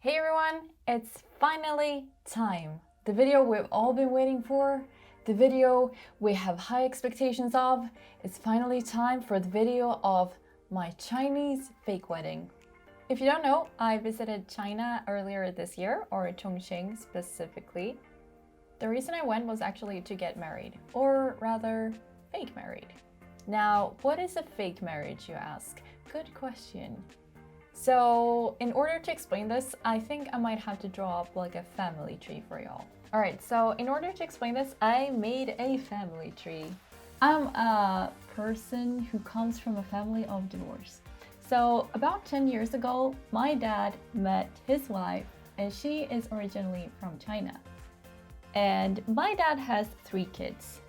Hey everyone, it's finally time. The video we've all been waiting for, the video we have high expectations of. It's finally time for the video of my Chinese fake wedding. If you don't know, I visited China earlier this year, or Chongqing specifically. The reason I went was actually to get married, or rather, fake married. Now, what is a fake marriage, you ask? Good question. So in order to explain this, I think I might have to draw up like a family tree for y'all. Alright, so in order to explain this, I made a family tree. I'm a person who comes from a family of divorce. So about 10 years ago, my dad met his wife, and she is originally from China. And my dad has 3 kids,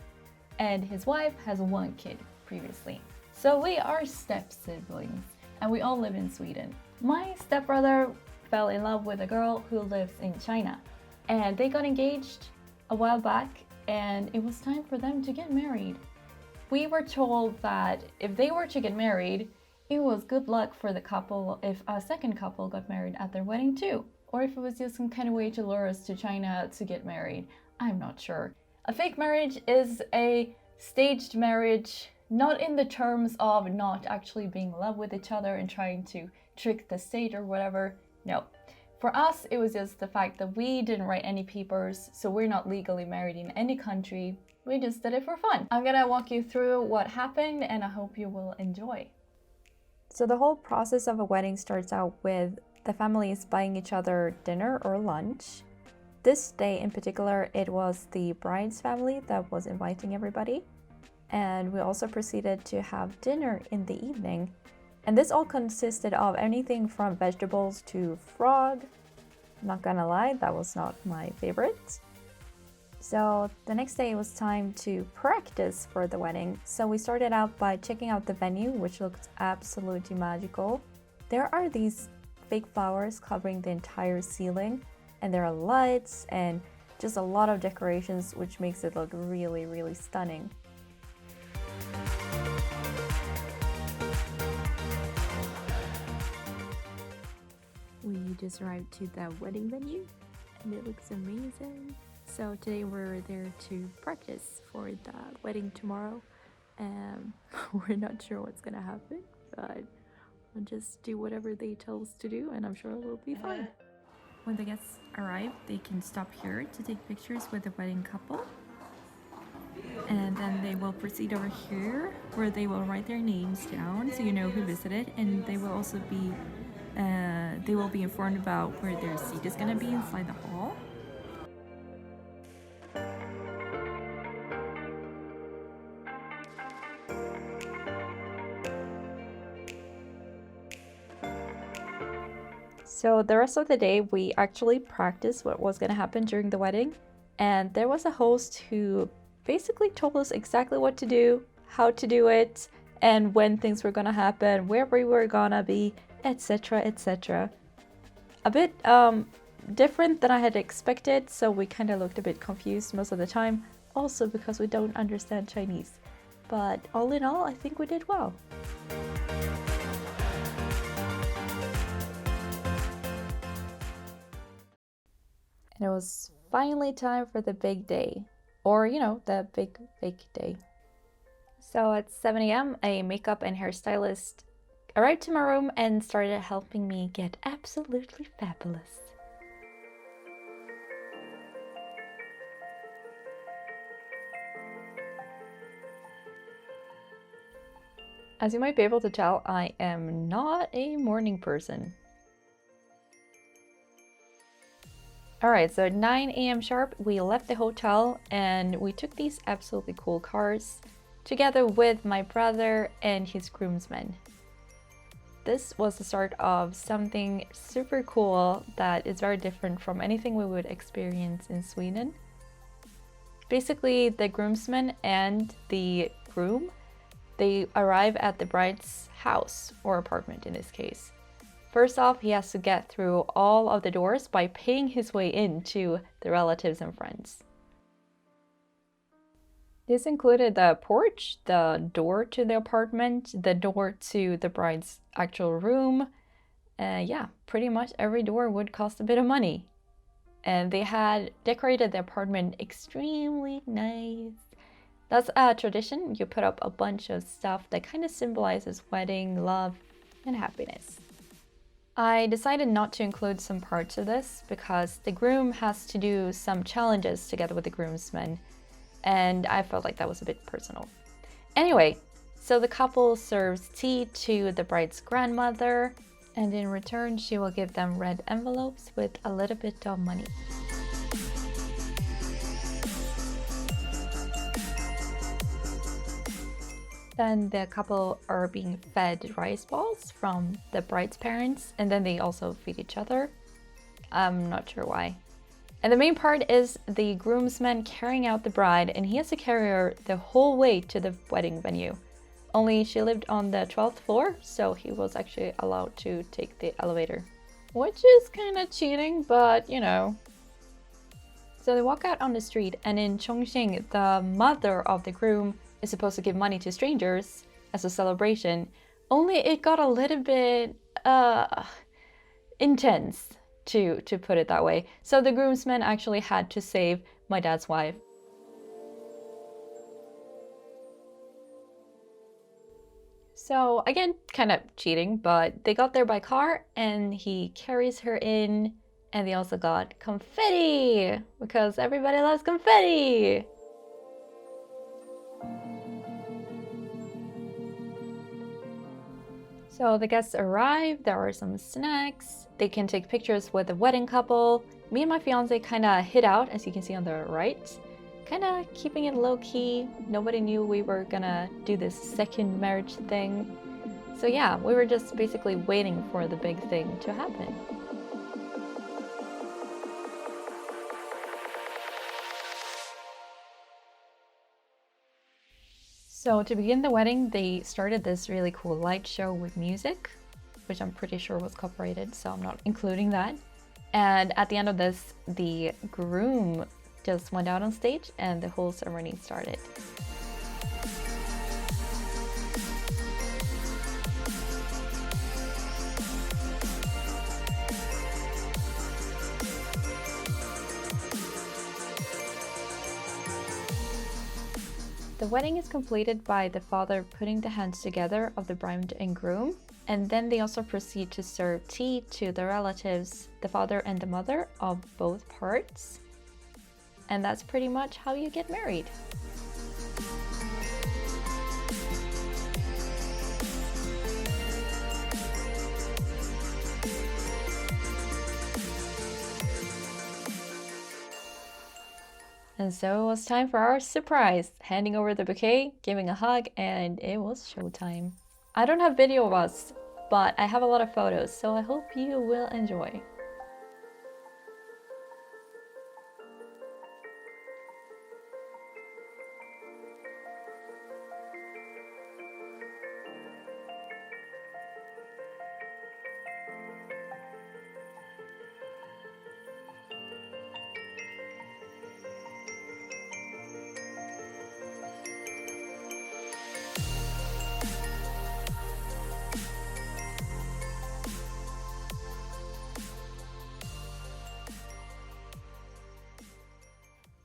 and his wife has 1 kid previously. So we are step siblings, and we all live in Sweden. My stepbrother fell in love with a girl who lives in China, and they got engaged a while back, and it was time for them to get married. We were told that if they were to get married, it was good luck for the couple if a second couple got married at their wedding too, or if it was just some kind of way to lure us to China to get married. I'm not sure. A fake marriage is a staged marriage, not in the terms of not actually being in love with each other and trying to trick the state or whatever. No. For us, it was just the fact that we didn't write any papers, so we're not legally married in any country. We just did it for fun. I'm gonna walk you through what happened, and I hope you will enjoy. So the whole process of a wedding starts out with the families buying each other dinner or lunch. This day in particular, it was the bride's family that was inviting everybody. And we also proceeded to have dinner in the evening. And this all consisted of anything from vegetables to frog. I'm not gonna lie, that was not my favorite. So the next day it was time to practice for the wedding. So we started out by checking out the venue, which looked absolutely magical. There are these fake flowers covering the entire ceiling, and there are lights and just a lot of decorations, which makes it look really, really stunning. We just arrived to the wedding venue, and it looks amazing. So today we're there to practice for the wedding tomorrow. We're not sure what's gonna happen, but we'll just do whatever they tell us to do, and I'm sure it will be fine. When the guests arrive, they can stop here to take pictures with the wedding couple. And then they will proceed over here, where they will write their names down so you know who visited, and they will also be informed about where their seat is gonna be inside the hall. So the rest of the day, we actually practiced what was gonna happen during the wedding, and there was a host who basically told us exactly what to do, how to do it, and when things were gonna happen, where we were gonna be, etc, etc. A bit different than I had expected, so we kind of looked a bit confused most of the time, also because we don't understand Chinese. But all in all, I think we did well. And it was finally time for the big day, or the big fake day. So at 7 a.m., a makeup and hairstylist arrived to my room and started helping me get absolutely fabulous. As you might be able to tell, I am not a morning person. Alright, so at 9 a.m. sharp, we left the hotel and we took these absolutely cool cars together with my brother and his groomsmen. This was the start of something super cool that is very different from anything we would experience in Sweden. Basically, the groomsmen and the groom, they arrive at the bride's house, or apartment in this case. First off, he has to get through all of the doors by paying his way into the relatives and friends. This included the porch, the door to the apartment, the door to the bride's actual room, Yeah, pretty much every door would cost a bit of money. And they had decorated the apartment extremely nice. That's a tradition. You put up a bunch of stuff that kind of symbolizes wedding, love, and happiness. I decided not to include some parts of this because the groom has to do some challenges together with the groomsmen, and I felt like that was a bit personal. Anyway, so the couple serves tea to the bride's grandmother, and in return she will give them red envelopes with a little bit of money. Then the couple are being fed rice balls from the bride's parents, and then they also feed each other. I'm not sure why. And the main part is the groomsman carrying out the bride, and he has to carry her the whole way to the wedding venue. Only she lived on the 12th floor, so he was actually allowed to take the elevator. Which is kind of cheating, but you know. So they walk out on the street, and in Chongqing, the mother of the groom is supposed to give money to strangers as a celebration, only it got a little bit intense, to put it that way. So the groomsmen actually had to save my dad's wife. So again, kind of cheating, but they got there by car and he carries her in, and they also got confetti because everybody loves confetti. So the guests arrive, there are some snacks, they can take pictures with the wedding couple. Me and my fiance kind of hid out, as you can see on the right, kind of keeping it low-key. Nobody knew we were gonna do this second marriage thing. So yeah, we were just basically waiting for the big thing to happen. So to begin the wedding, they started this really cool light show with music, which I'm pretty sure was copyrighted, so I'm not including that. And at the end of this, the groom just went out on stage and the whole ceremony started. The wedding is completed by the father putting the hands together of the bride and groom, and then they also proceed to serve tea to the relatives, the father and the mother of both parts. And that's pretty much how you get married. And so it was time for our surprise, handing over the bouquet, giving a hug, and it was showtime. I don't have video of us, but I have a lot of photos, so I hope you will enjoy.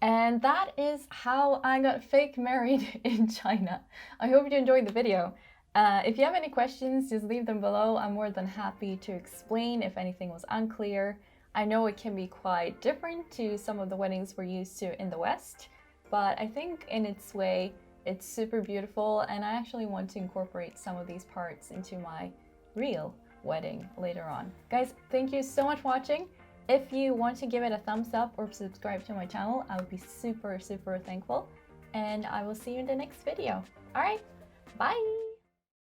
And that is how I got fake married in China. I hope you enjoyed the video. If you have any questions, just leave them below. I'm more than happy to explain if anything was unclear. I know it can be quite different to some of the weddings we're used to in the West, but I think in its way, it's super beautiful, and I actually want to incorporate some of these parts into my real wedding later on. Guys, thank you so much for watching. If you want to give it a thumbs up or subscribe to my channel, I would be super thankful. And I will see you in the next video. All right, bye.